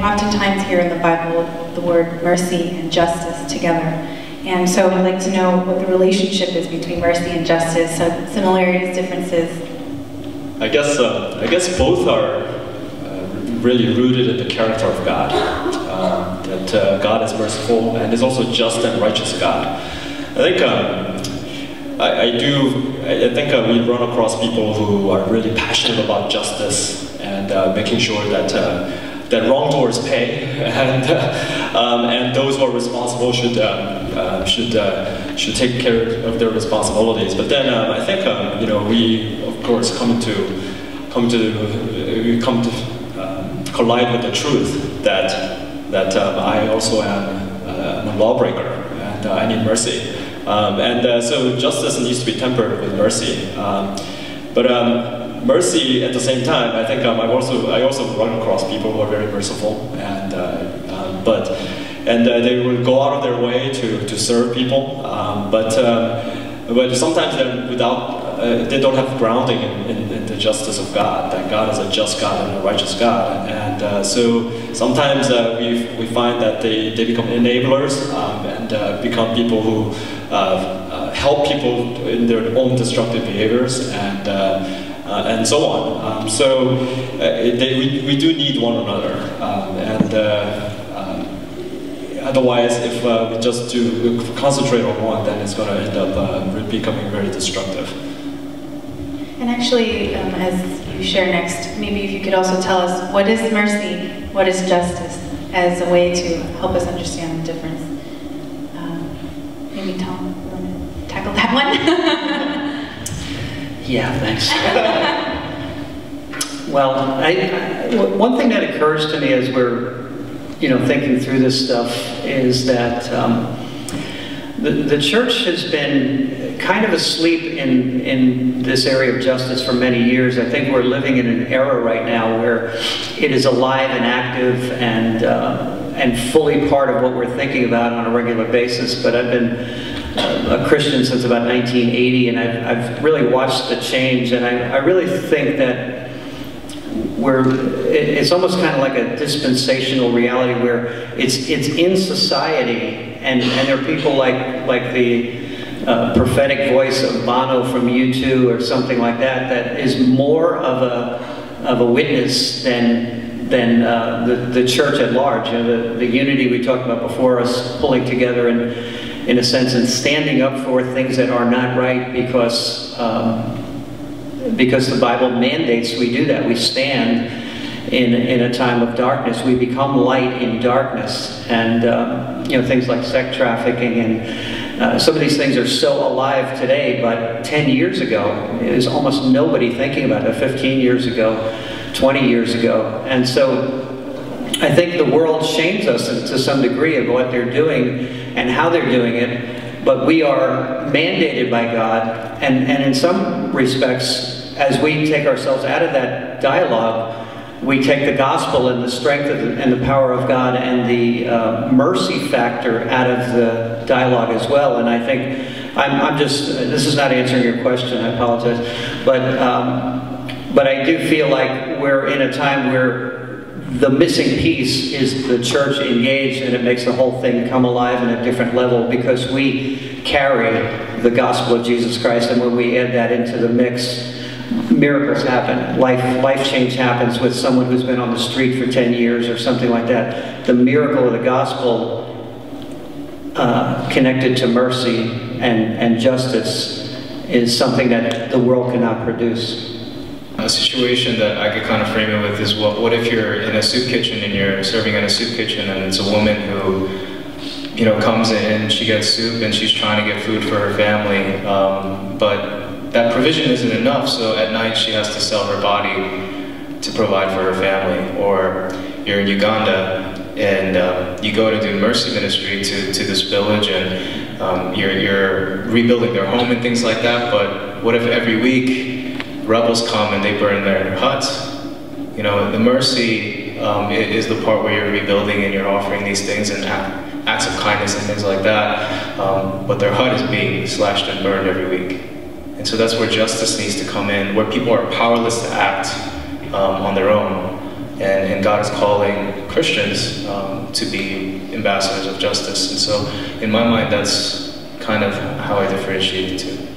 oftentimes hear in the Bible the word mercy and justice together. And so I'd like to know what the relationship is between mercy and justice, so similarities, differences. I guess both are really rooted in the character of God. That God is merciful and is also just and righteous God. I think I think we run across people who are really passionate about justice and making sure that that wrongdoers pay, and those who are responsible should take care of their responsibilities. But then I think we of course come to collide with the truth that I also am a lawbreaker and I need mercy. So justice needs to be tempered with mercy. But mercy at the same time, I think I also run across people who are very merciful, and they will go out of their way to serve people, but sometimes they don't have grounding in the justice of God. That God is a just God and a righteous God, and so sometimes we find that they become enablers and become people who help people in their own destructive behaviors and so on. So we do need one another, otherwise, if we just concentrate on one, then it's going to end up becoming very destructive. And actually, as you share next, maybe if you could also tell us, what is mercy, what is justice, as a way to help us understand the difference. Maybe Tom, you want to tackle that one? Yeah, thanks. Well, one thing that occurs to me as we're thinking through this stuff is that the church has been kind of asleep in this area of justice for many years. I think we're living in an era right now where it is alive and active and fully part of what we're thinking about on a regular basis. But I've been a Christian since about 1980, and I've really watched the change, and I really think that it's almost kind of like a dispensational reality where it's in society, and there are people like the prophetic voice of Bono from U2 or something like that is more of a witness than the church at large. The unity we talked about before, us pulling together in a sense and standing up for things that are not right because the Bible mandates we do that. We stand in a time of darkness. We become light in darkness, and things like sex trafficking and some of these things are so alive today, but 10 years ago, there's almost nobody thinking about it. 15 years ago, 20 years ago. And so I think the world shames us to some degree of what they're doing and how they're doing it, but we are mandated by God, and in some respects, as we take ourselves out of that dialogue, we take the gospel and the strength and the power of God and the mercy factor out of the dialogue as well. And I think this is not answering your question, I apologize, but I do feel like we're in a time where the missing piece is the church engaged, and it makes the whole thing come alive in a different level because we carry the gospel of Jesus Christ, and when we add that into the mix, miracles happen. Life change happens with someone who's been on the street for 10 years or something like that. The miracle of the gospel connected to mercy and justice is something that the world cannot produce. A situation that I could kind of frame it with is, what if you're in a soup kitchen and you're serving in a soup kitchen and it's a woman who, comes in, she gets soup and she's trying to get food for her family, but that provision isn't enough, so at night she has to sell her body to provide for her family. Or you're in Uganda and you go to do mercy ministry to this village, and you're rebuilding their home and things like that, but what if every week rebels come and they burn their huts? The mercy is the part where you're rebuilding and you're offering these things and acts of kindness and things like that, but their hut is being slashed and burned every week. And so that's where justice needs to come in, where people are powerless to act on their own. and God is calling Christians to be ambassadors of justice. And so in my mind, that's kind of how I differentiate the two.